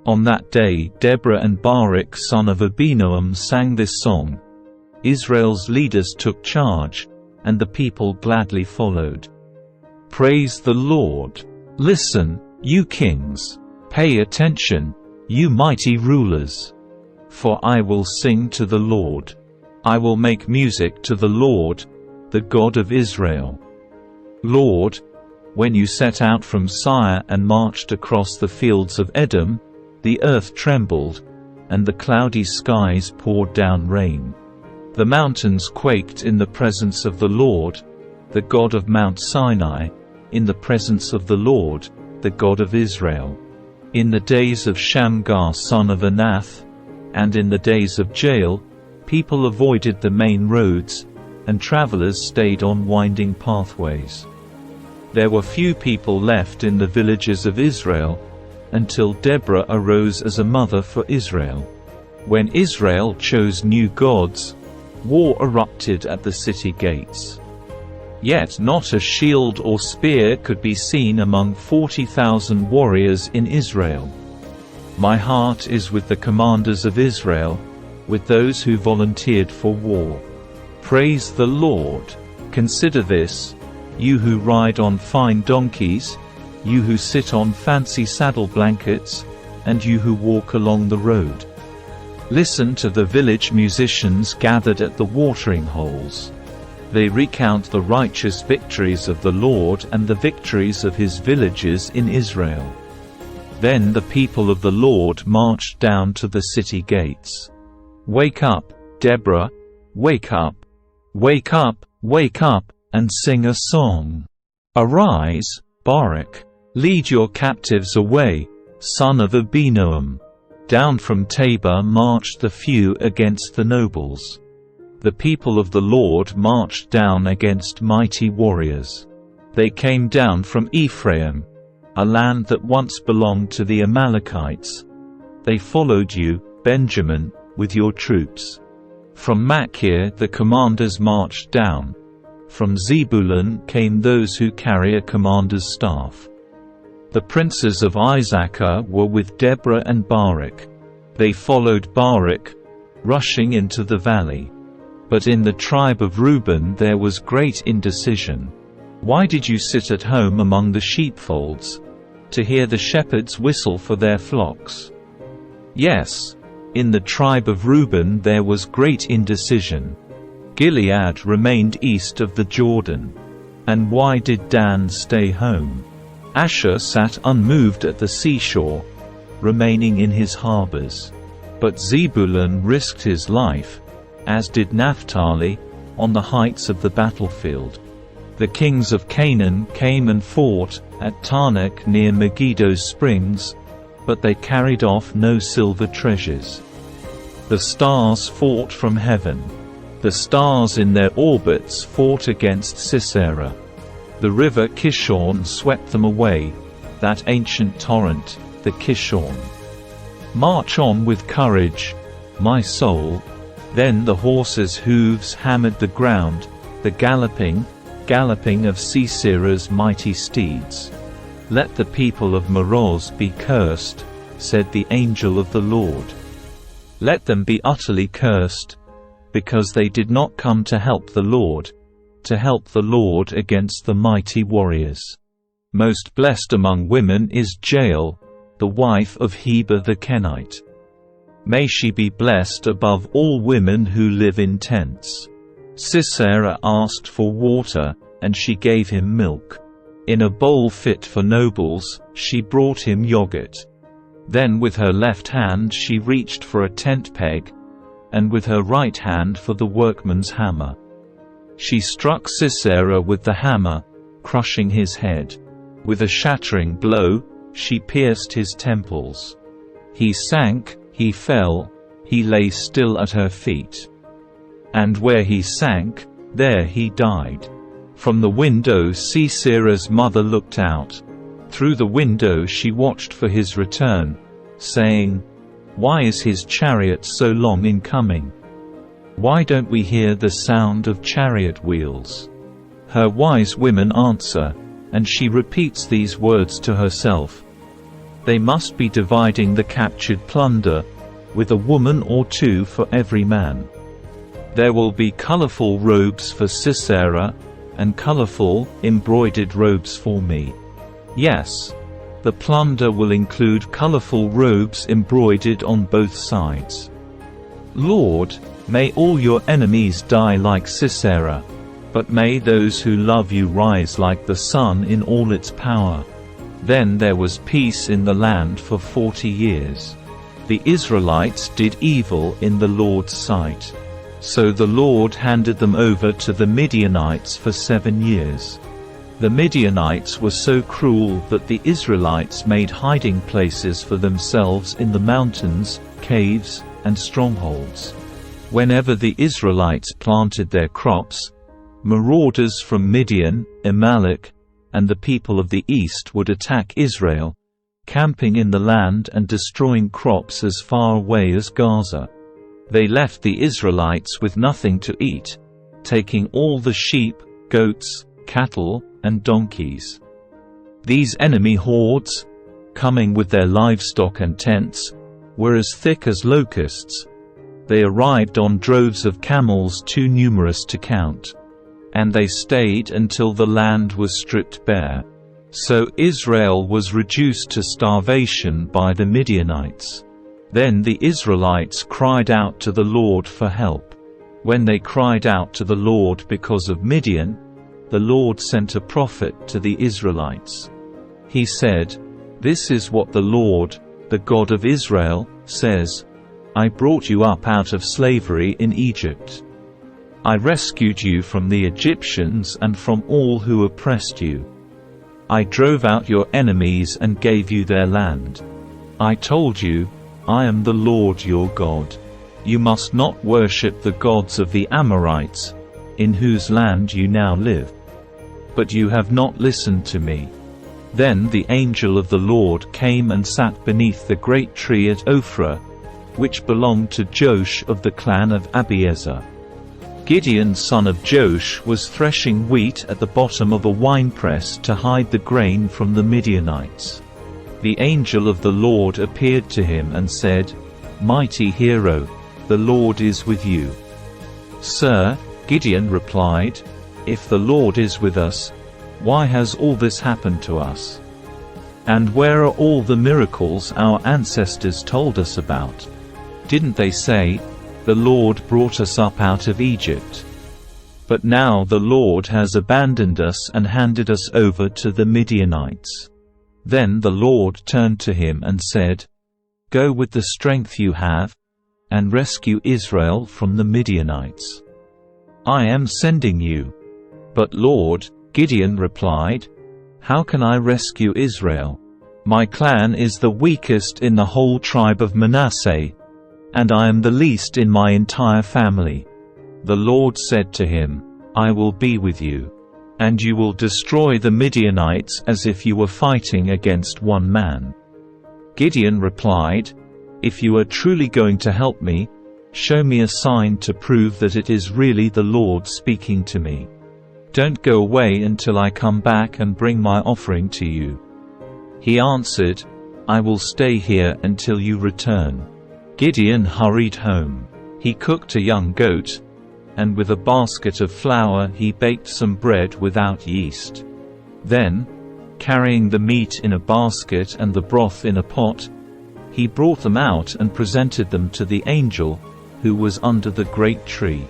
On that day Deborah and Barak son of 𝗵𝗡𝗏 sang this song. Israel's leaders took charge, and the people gladly followed. Praise the Lord! Listen, you kings! Pay attention, you mighty rulers! For I will sing to the Lord. I will make music to the Lord, the God of Israel. Lord, when you set out from Seir and marched across the fields of Edom, the earth trembled, and the cloudy skies poured down rain. The mountains quaked in the presence of the Lord, the God of Mount Sinai, in the presence of the Lord, the God of Israel. In the days of Shamgar son of Anath, and in the days of Jael, people avoided the main roads, and travelers stayed on winding pathways. There were few people left in the villages of Israel, until Deborah arose as a mother for Israel. When Israel chose new gods, war erupted at the city gates. Yet not a shield or spear could be seen among 40,000 warriors in Israel. My heart is with the commanders of Israel, with those who volunteered for war. Praise the Lord! Consider this, you who ride on fine donkeys, you who sit on fancy saddle blankets, and you who walk along the road. Listen to the village musicians gathered at the watering holes. They recount the righteous victories of the Lord and the victories of his villages in Israel. Then the people of the Lord marched down to the city gates. Wake up, Deborah! Wake up! Wake up, wake up, and sing a song. Arise, Barak! Lead your captives away, son of 𝗵𝗡𝗏. Down from Tabor marched the few against the nobles. The people of the Lord marched down against mighty warriors. They came down from Ephraim, a land that once belonged to the Amalekites. They followed you, Benjamin, with your troops. From Machir the commanders marched down. From Zebulun came those who carry a commander's staff. The princes of Issachar were with Deborah and Barak. They followed Barak, rushing into the valley. But in the tribe of Reuben there was great indecision. Why did you sit at home among the sheepfolds, to hear the shepherds whistle for their flocks? Yes, in the tribe of Reuben there was great indecision. Gilead remained east of the Jordan. And why did Dan stay home? Asher sat unmoved at the seashore, remaining in his harbors. But Zebulun risked his life, as did Naphtali, on the heights of the battlefield. The kings of Canaan came and fought at Taanach near Megiddo's springs, but they carried off no silver treasures. The stars fought from heaven. The stars in their orbits fought against Sisera. The river Kishon swept them away, that ancient torrent, the Kishon. March on with courage, my soul. Then the horses' hooves hammered the ground, the galloping of Sisera's mighty steeds. Let the people of Meroz be cursed, said the angel of the Lord. Let them be utterly cursed, because they did not come to help the Lord against the mighty warriors. Most blessed among women is Jael, the wife of Heber the Kenite. May she be blessed above all women who live in tents. Sisera asked for water, and she gave him milk. In a bowl fit for nobles, she brought him yogurt. Then with her left hand she reached for a tent peg, and with her right hand for the workman's hammer. She struck Sisera with the hammer, crushing his head. With a shattering blow, she pierced his temples. He sank, he fell, he lay still at her feet. And where he sank, there he died. From the window Sisera's mother looked out. Through the window she watched for his return, saying, "Why is his chariot so long in coming? Why don't we hear the sound of chariot wheels?" Her wise women answer, and she repeats these words to herself. They must be dividing the captured plunder, with a woman or two for every man. There will be colorful robes for Sisera, and colorful, embroidered robes for me. Yes, the plunder will include colorful robes embroidered on both sides. Lord, may all your enemies die like Sisera, but may those who love you rise like the sun in all its power. Then there was peace in the land for 40 years. The Israelites did evil in the Lord's sight. So the Lord handed them over to the Midianites for 7 years. The Midianites were so cruel that the Israelites made hiding places for themselves in the mountains, caves, and strongholds. Whenever the Israelites planted their crops, marauders from Midian, Amalek, and the people of the east would attack Israel, camping in the land and destroying crops as far away as Gaza. They left the Israelites with nothing to eat, taking all the sheep, goats, cattle, and donkeys. These enemy hordes, coming with their livestock and tents, were as thick as locusts. They arrived on droves of camels too numerous to count. And they stayed until the land was stripped bare. So Israel was reduced to starvation by the Midianites. Then the Israelites cried out to the Lord for help. When they cried out to the Lord because of Midian, the Lord sent a prophet to the Israelites. He said, "This is what the Lord, the God of Israel, says, I brought you up out of slavery in Egypt. I rescued you from the Egyptians and from all who oppressed you. I drove out your enemies and gave you their land. I told you, I am the Lord your God. You must not worship the gods of the Amorites, in whose land you now live. But you have not listened to me." Then the angel of the Lord came and sat beneath the great tree at Ophrah, which belonged to Joash of the clan of Abiezer. Gideon son of Joash was threshing wheat at the bottom of a winepress to hide the grain from the Midianites. The angel of the Lord appeared to him and said, "Mighty hero, the Lord is with you." "Sir," Gideon replied, "if the Lord is with us, why has all this happened to us? And where are all the miracles our ancestors told us about? Didn't they say, 'The Lord brought us up out of Egypt'? But now the Lord has abandoned us and handed us over to the Midianites." Then the Lord turned to him and said, "Go with the strength you have, and rescue Israel from the Midianites. I am sending you." "But Lord," Gideon replied, "how can I rescue Israel? My clan is the weakest in the whole tribe of Manasseh, and I am the least in my entire family." The Lord said to him, "I will be with you, and you will destroy the Midianites as if you were fighting against one man." Gideon replied, "If you are truly going to help me, show me a sign to prove that it is really the Lord speaking to me. Don't go away until I come back and bring my offering to you." He answered, "I will stay here until you return." Gideon hurried home. He cooked a young goat, and with a basket of flour he baked some bread without yeast. Then, carrying the meat in a basket and the broth in a pot, he brought them out and presented them to the angel, who was under the great tree.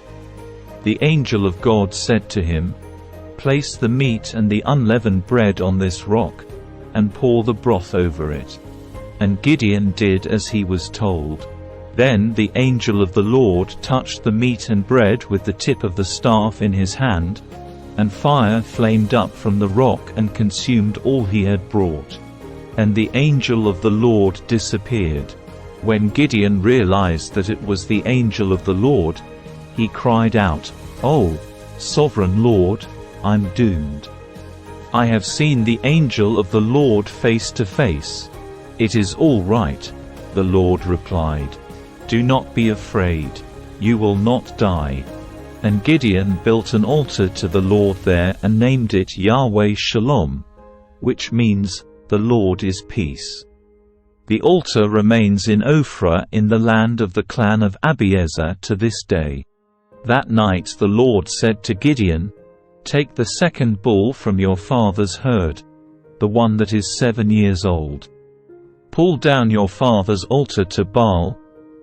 The angel of God said to him, "Place the meat and the unleavened bread on this rock, and pour the broth over it." And Gideon did as he was told. Then the angel of the Lord touched the meat and bread with the tip of the staff in his hand, and fire flamed up from the rock and consumed all he had brought. And the angel of the Lord disappeared. When Gideon realized that it was the angel of the Lord, he cried out, "Oh, sovereign Lord, I'm doomed. I have seen the angel of the Lord face to face." "It is all right," the Lord replied. "Do not be afraid. You will not die." And Gideon built an altar to the Lord there and named it Yahweh Shalom, which means, "The Lord is peace." The altar remains in Ophrah in the land of the clan of Abiezer to this day. That night the Lord said to Gideon, "Take the second bull from your father's herd, the one that is 7 years old. Pull down your father's altar to Baal,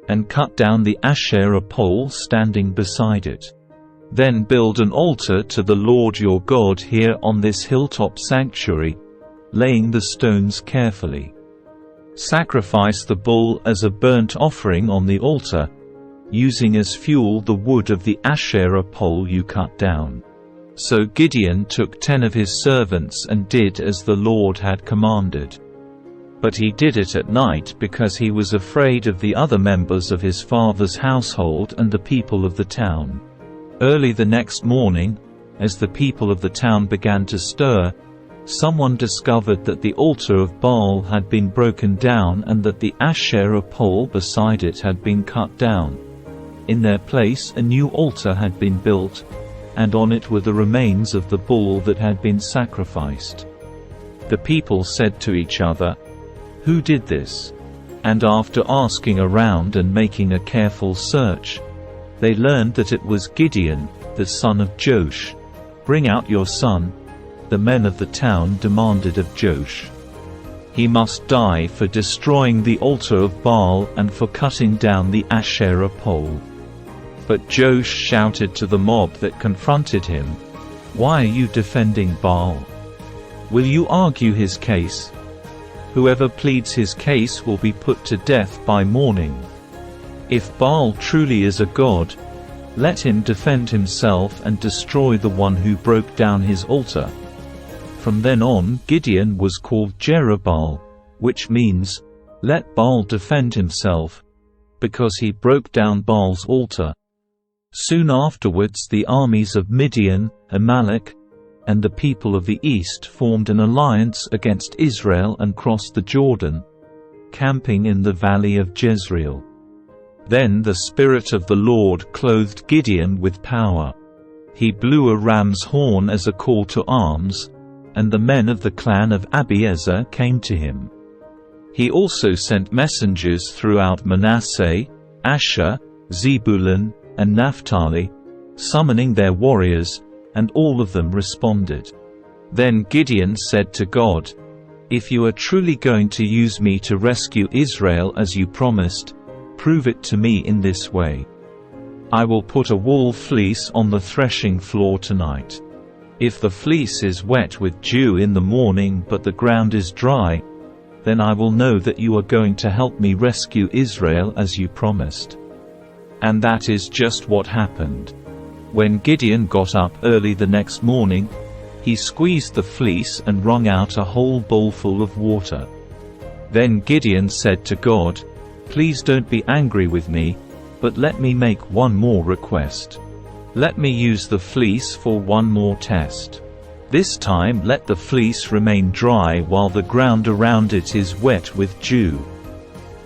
and cut down the Asherah pole standing beside it. Then build an altar to the Lord your God here on this hilltop sanctuary, laying the stones carefully. Sacrifice the bull as a burnt offering on the altar, using as fuel the wood of the Asherah pole you cut down." So Gideon took 10 of his servants and did as the Lord had commanded. But he did it at night because he was afraid of the other members of his father's household and the people of the town. Early the next morning, as the people of the town began to stir, someone discovered that the altar of Baal had been broken down and that the Asherah pole beside it had been cut down. In their place a new altar had been built, and on it were the remains of the bull that had been sacrificed. The people said to each other, "Who did this?" And after asking around and making a careful search, they learned that it was Gideon, the son of Joash. "Bring out your son," the men of the town demanded of Joash. "He must die for destroying the altar of Baal and for cutting down the Asherah pole." But Joash shouted to the mob that confronted him, "Why are you defending Baal? Will you argue his case? Whoever pleads his case will be put to death by morning. If Baal truly is a god, let him defend himself and destroy the one who broke down his altar." From then on Gideon was called Jerubbaal, which means, "Let Baal defend himself," because he broke down Baal's altar. Soon afterwards the armies of Midian, Amalek, and the people of the east formed an alliance against Israel and crossed the Jordan, camping in the valley of Jezreel. Then the Spirit of the Lord clothed Gideon with power. He blew a ram's horn as a call to arms, and the men of the clan of Abiezer came to him. He also sent messengers throughout Manasseh, Asher, Zebulun, and Naphtali, summoning their warriors, and all of them responded. Then Gideon said to God, "If you are truly going to use me to rescue Israel as you promised, prove it to me in this way. I will put a wool fleece on the threshing floor tonight. If the fleece is wet with dew in the morning but the ground is dry, then I will know that you are going to help me rescue Israel as you promised." And that is just what happened. When Gideon got up early the next morning, he squeezed the fleece and wrung out a whole bowlful of water. Then Gideon said to God, "Please don't be angry with me, but let me make one more request. Let me use the fleece for one more test. This time let the fleece remain dry while the ground around it is wet with dew."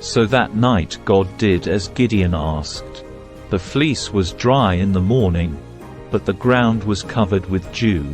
So that night God did as Gideon asked. The fleece was dry in the morning, but the ground was covered with dew.